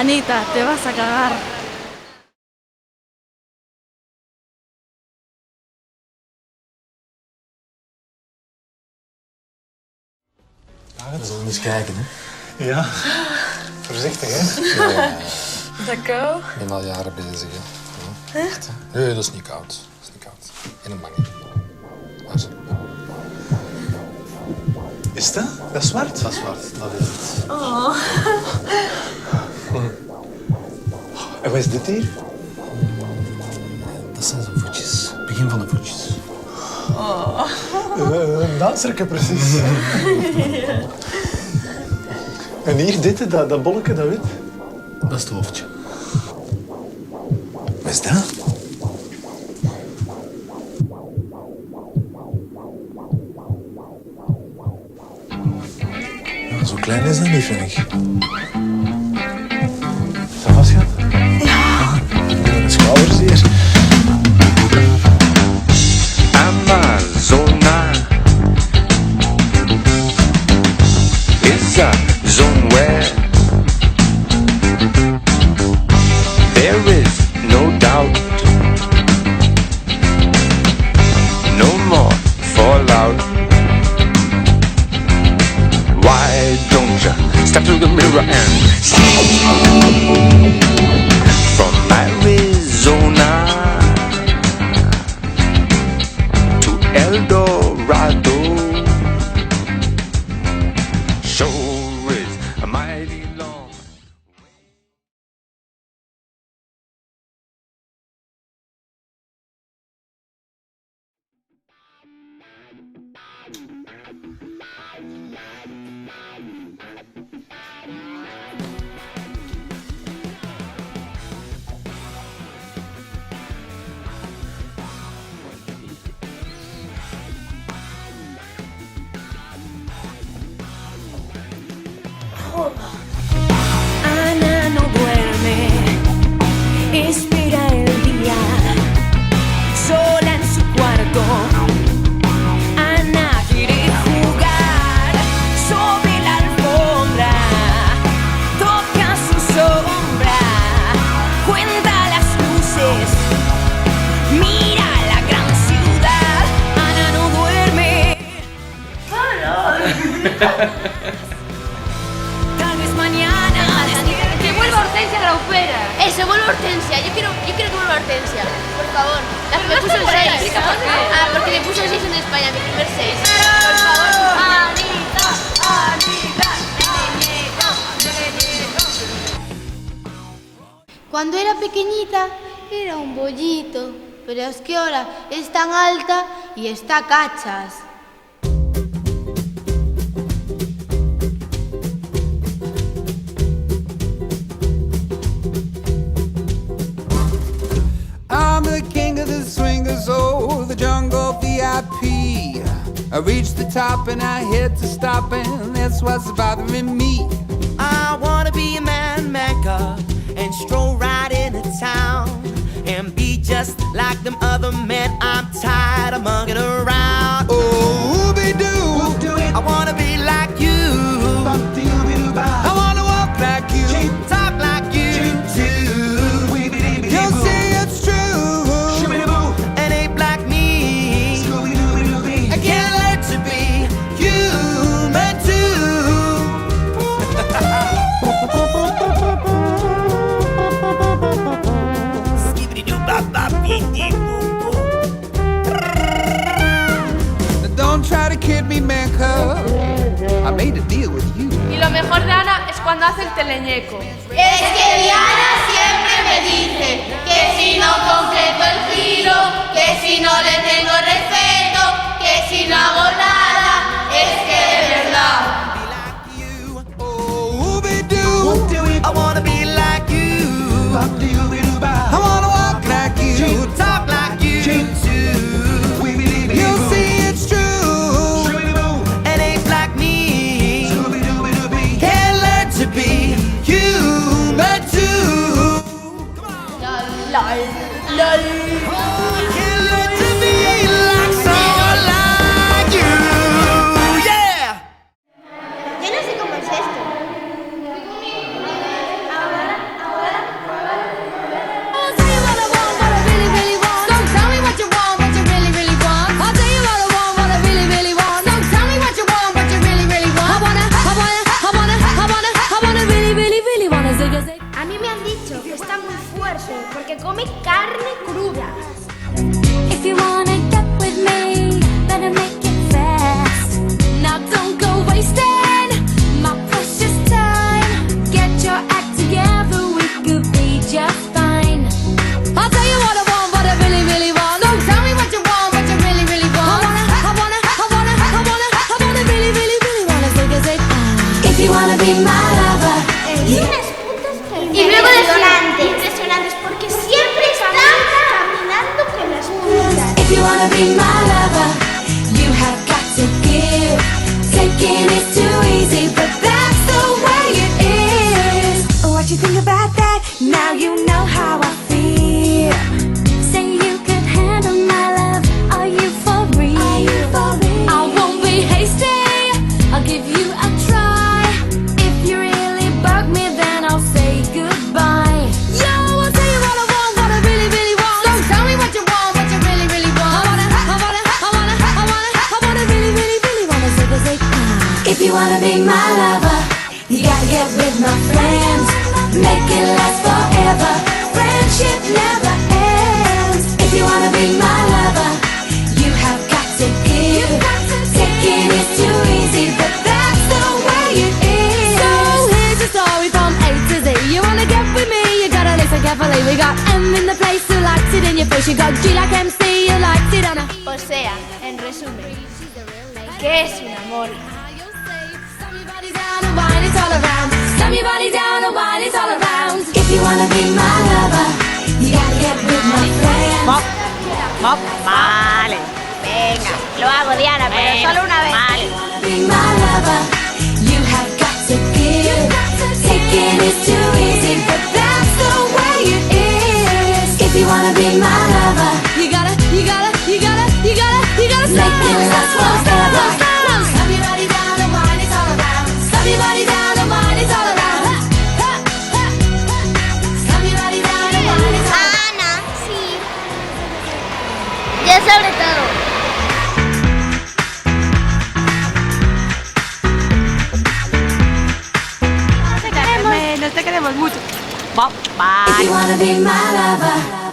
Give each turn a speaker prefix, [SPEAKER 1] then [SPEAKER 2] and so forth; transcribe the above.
[SPEAKER 1] Anita, te vas a cagar.
[SPEAKER 2] We zullen eens kijken, hè?
[SPEAKER 3] Ja, voorzichtig, hè?
[SPEAKER 1] D'accord.
[SPEAKER 2] Ik ben al jaren bezig, hè? Ja. Echt? Hè? Nee, dat is niet koud. Dat is niet koud. In een bang. Maar,
[SPEAKER 3] Is dat? Dat is zwart?
[SPEAKER 2] dat is zwart, dat is het.
[SPEAKER 3] En wat is dit hier?
[SPEAKER 2] Dat zijn zijn voetjes. Begin van de voetjes.
[SPEAKER 3] Een danserke, precies. En hier, dit, dat bolletje, dat wit.
[SPEAKER 2] Dat is het hoofdje.
[SPEAKER 3] Wat is dat? Ja, zo klein is dat niet, vind ik. Is dat vast, schat? Ja. Mijn schouders hier.
[SPEAKER 4] Amazona is a zone where there is no doubt, no more fallout. Why don't you step to the mirror and see from Arizona to El Dorado? Sure is a mighty long.
[SPEAKER 5] Ana no duerme, espera el día, sola en su cuarto. Ana quiere jugar sobre la alfombra, toca su sombra, cuenta las luces, mira la gran ciudad. Ana no duerme. Tal vez mañana
[SPEAKER 6] Que vuelva Hortensia Graupera. Eso, vuelva Hortensia. Yo quiero que vuelva Hortensia. Por favor. La que me puso el 6. Ah, porque me puso el 6 en España, mi primer 6. Por favor. Anita, Anita,
[SPEAKER 7] Cuando era pequeñita era un bollito, pero es que ahora es tan alta y está cachas.
[SPEAKER 8] I'm the king of the swingers, oh, the jungle VIP. I reached the top and I hit to stop, and that's what's bothering me.
[SPEAKER 9] I wanna be a man maker and stroll right into town and be just like them other men. I'm tired of mugging around.
[SPEAKER 8] Oh, ooby-doo,
[SPEAKER 9] I wanna be like you.
[SPEAKER 8] I wanna walk like you,
[SPEAKER 9] Talk like you too.
[SPEAKER 8] you'll see it's true.
[SPEAKER 9] And ain't like me. I can't let you be human too.
[SPEAKER 8] Don't try to kid me, man, cuz I made a deal with you.
[SPEAKER 1] Y lo mejor de Ana es cuando hace el teleñeco.
[SPEAKER 7] Es que Diana siempre me dice que si no completo el giro, que si no le tengo respeto, que si no hago nada, es que de verdad.
[SPEAKER 8] Oh, ooby-doo,
[SPEAKER 9] I wanna be like you.
[SPEAKER 8] I wanna walk like you,
[SPEAKER 9] Talk like you too.
[SPEAKER 8] you'll see it's true.
[SPEAKER 9] And ain't like me.
[SPEAKER 5] Taking is too easy, but that's the way it is. What you think about that? Now you know how I feel. Say you can handle my love. Are you for real? Are you for real? I won't be hasty. I'll give you a try. If you really bug me, then I'll say goodbye. Yo, I'll tell you what I want, what I really, really want. So tell me what you want, what you really, really want. I wanna really, really, really wanna say. If you wanna be my lover, you gotta get with my friends. Make it last forever. Friendship never ends. If you wanna be my lover, you have got to give. Taking is too easy, but that's the way it is. So here's the story from A to Z. You wanna get with me, you gotta listen carefully. We got M in the place who likes it in your face. You got G like MC, you likes it on a...
[SPEAKER 6] O sea, en resumen, ¿qué es un amor?
[SPEAKER 5] It's all around. Slam your body down and wine, it's all around. If you wanna be my lover, you gotta get with my friends.
[SPEAKER 10] Mop, mop, vale. Venga, lo hago, Diana, pero solo una vez. Vale.
[SPEAKER 5] Be my lover, you have got to give. Taking is too easy, but that's the way it is. If you wanna be my lover, you gotta make it last forever. Slam your body down and wine, it's all around. Slam your body down.
[SPEAKER 6] Yo sobre todo.
[SPEAKER 10] No te queremos mucho.
[SPEAKER 5] If you wanna be my lover.